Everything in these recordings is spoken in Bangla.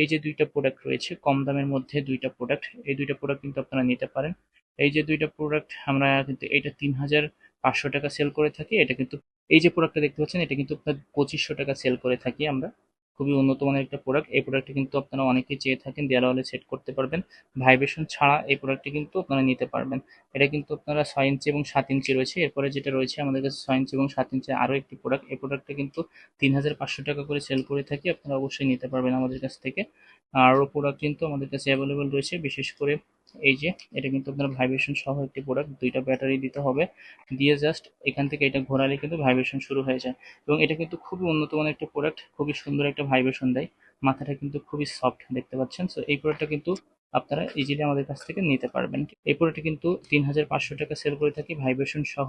এই যে দুইটা প্রোডাক্ট রয়েছে কম দামের মধ্যে, দুইটা প্রোডাক্ট, এই দুইটা প্রোডাক্ট কিন্তু আপনারা নিতে পারেন। এই যে দুইটা প্রোডাক্ট আমরা কিন্তু এটা 3500 টাকা সেল করে থাকি, এটা কিন্তু এই যে প্রোডাক্টটা দেখতে পাচ্ছেন এটা কিন্তু আপনার 2500 টাকা সেল করে থাকি আমরা। খুবই উন্নত মানের একটা প্রোডাক্ট। এই প্রোডাক্টটা কিন্তু আপনারা অনেকেই চেয়ে থাকেন, দেওয়ালে সেট করতে পারবেন, ভাইব্রেশন ছাড়া এই প্রোডাক্টটি কিন্তু আপনারা নিতে পারবেন। এটা কিন্তু আপনারা 6 ইঞ্চি এবং 7 ইঞ্চি রয়েছে। এরপরে যেটা রয়েছে আমাদের কাছে 6 ইঞ্চি এবং 7 ইঞ্চি আরও একটি প্রোডাক্ট, এই প্রোডাক্টটা কিন্তু 3500 টাকা করে সেল করে থাকি, আপনারা অবশ্যই নিতে পারবেন আমাদের কাছ থেকে। আরও প্রোডাক্ট কিন্তু আমাদের কাছে অ্যাভেলেবেল রয়েছে, বিশেষ করে এই যে এটা কিন্তু আপনার ভাইব্রেশন সহ একটি প্রোডাক্ট, দুইটা ব্যাটারি দিতে হবে, দিয়ে জাস্ট এখান থেকে এটা ঘোরালে কিন্তু ভাইব্রেশন শুরু হয়ে যায়। এবং এটা কিন্তু খুবই উন্নত মানের একটা প্রোডাক্ট, খুবই সুন্দর একটা ভাইব্রেশন দেয়, মাথাটা কিন্তু খুবই সফট দেখতে পাচ্ছেন। সো এই প্রোডাক্টটা কিন্তু আপনারা ইজিলি আমাদের কাছ থেকে নিতে পারবেন। এই প্রোডাক্টটা কিন্তু 3500 টাকা সেল করে থাকি ভাইব্রেশন সহ।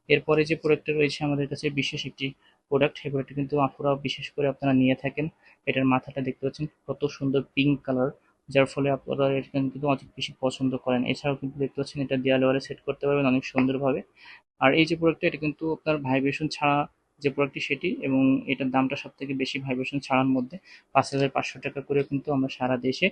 এরপরে যে প্রোডাক্টটা রয়েছে আমাদের কাছে বিশেষ একটি প্রোডাক্ট, এই প্রোডাক্টটা কিন্তু আপুরা বিশেষ করে আপনারা নিয়ে থাকেন। এটার মাথাটা দেখতে পাচ্ছেন কত সুন্দর পিঙ্ক কালার, যার ফলে আপনারা এটা কিন্তু অনেক বেশি পছন্দ করেন। এছাড়াও কিন্তু দেখতে পাচ্ছেন এটা দেয়ালে ওয়ালে সেট করতে পারবেন অনেক সুন্দরভাবে। আর এই যে প্রোডাক্টটা এটা কিন্তু আপনার ভাইব্রেশন ছাড়া যে প্রোডাক্টটি সেটি, এবং এটার দামটা সব থেকে বেশি ভাইব্রেশন ছাড়ার মধ্যে। 5500 টাকা করে কিন্তু আমরা সারা দেশে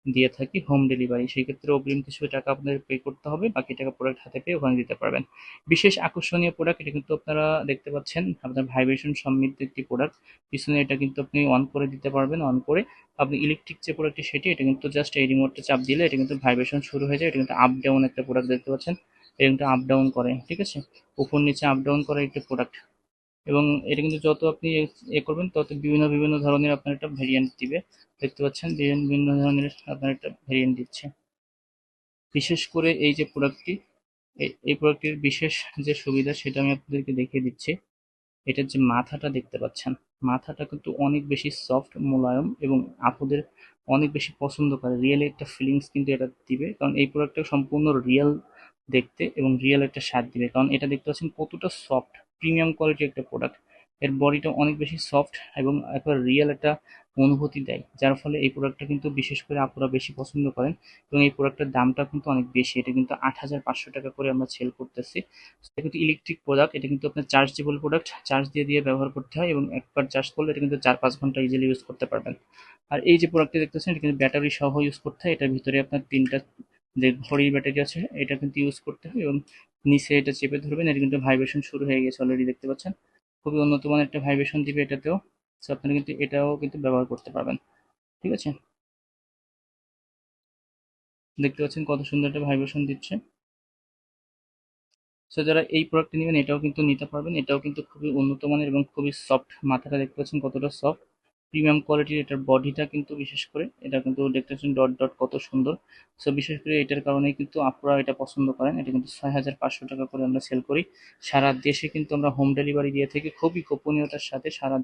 দিয়ে থাকি হোম ডেলিভারি। সেই ক্ষেত্রে অগ্রিম কিছু টাকা আপনাদের পে করতে হবে, বাকি টাকা প্রোডাক্ট হাতে পেয়ে ওখানে দিতে পারবেন। বিশেষ আকর্ষণীয় প্রোডাক্ট এটা কিন্তু আপনারা দেখতে পাচ্ছেন, আপনার ভাইব্রেশন সমৃদ্ধ একটি প্রোডাক্ট। পিছনে এটা কিন্তু আপনি অন করে দিতে পারবেন, অন করে আপনি ইলেকট্রিক যে প্রোডাক্টটি সেটি, এটা কিন্তু জাস্ট এই রিমোটটা চাপ দিলে এটা কিন্তু ভাইব্রেশন শুরু হয়ে যায়। এটা কিন্তু আপ ডাউন একটা প্রোডাক্ট দেখতে পাচ্ছেন, এটা কিন্তু আপ ডাউন করে, ঠিক আছে, উপর নিচে আপ ডাউন করে একটা প্রোডাক্ট। এবং এটা কিন্তু যত আপনি করবেন তত বিভিন্ন বিভিন্ন ধরনের আপনার একটা ভেরিয়েন্ট দিবে, দেখতে পাচ্ছেন বিভিন্ন বিভিন্ন ধরনের আপনার একটা ভেরিয়েন্ট দিচ্ছে। বিশেষ করে এই যে প্রোডাক্টটি, এই প্রোডাক্টটির বিশেষ যে সুবিধা সেটা আমি আপনাদেরকে দেখিয়ে দিচ্ছি। এটার যে মাথাটা দেখতে পাচ্ছেন, মাথাটা কিন্তু অনেক বেশি সফট মোলায়েম, এবং আপুদের অনেক বেশি পছন্দ করে, রিয়েল একটা ফিলিংস কিন্তু এটা দিবে, কারণ এই প্রোডাক্টটা সম্পূর্ণ রিয়েল দেখতে এবং রিয়েল একটা স্বাদ দিবে। কারণ এটা দেখতে পাচ্ছেন কতটা সফট, প্রিমিয়াম কোয়ালিটির একটা প্রোডাক্ট। এর বডিটা অনেক বেশি সফট এবং একবার রিয়েল একটা অনুভূতি দেয়, যার ফলে এই প্রোডাক্টটা কিন্তু বিশেষ করে আপুরা বেশি পছন্দ করেন। এবং এই প্রোডাক্টের দামটা কিন্তু অনেক বেশি, এটা কিন্তু 8500 টাকা করে আমরা সেল করতেছি। এটা কিন্তু ইলেকট্রিক প্রোডাক্ট, এটা কিন্তু আপনার চার্জেবল প্রোডাক্ট, চার্জ দিয়ে দিয়ে ব্যবহার করতে হয়, এবং একবার চার্জ করলে এটা কিন্তু 4-5 ঘন্টা ইজিলি ইউজ করতে পারবেন। আর এই যে প্রোডাক্টটি দেখতেছেন এটা কিন্তু ব্যাটারি সহ ইউজ করতে হয়, এটার ভিতরে আপনার তিনটা যে ঘড়ির ব্যাটারি আছে এটা কিন্তু ইউজ করতে হয়, এবং নিচে এটা চেপে ধরবেন, এটা কিন্তু ভাইব্রেশন শুরু হয়ে গেছে অলরেডি দেখতে পাচ্ছেন, খুবই উন্নত মানের একটা ভাইব্রেশন দিবে এটাতেও। সো আপনারা কিন্তু এটাও কিন্তু ব্যবহার করতে পারবেন, ঠিক আছে। দেখতে পাচ্ছেন কত সুন্দর একটা ভাইব্রেশন দিচ্ছে। সো যারা এই প্রোডাক্টটা নেবেন এটাও কিন্তু নিতে পারবেন, এটাও কিন্তু খুবই উন্নত মানের এবং খুবই সফট, মাথাটা দেখতে পাচ্ছেন কতটা সফট, প্রিমিয়াম কোয়ালিটির। এটার বডিটা কিন্তু বিশেষ করে এটা কিন্তু দেখতে পাচ্ছেন ডট ডট কত সুন্দর। সো বিশেষ করে এটার কারণেই কিন্তু আপনারা এটা পছন্দ করেন। এটা কিন্তু 6500 টাকা করে আমরা সেল করি, সারা দেশে কিন্তু আমরা হোম ডেলিভারি দিয়ে থাকি খুবই গোপনীয়তার সাথে। সারা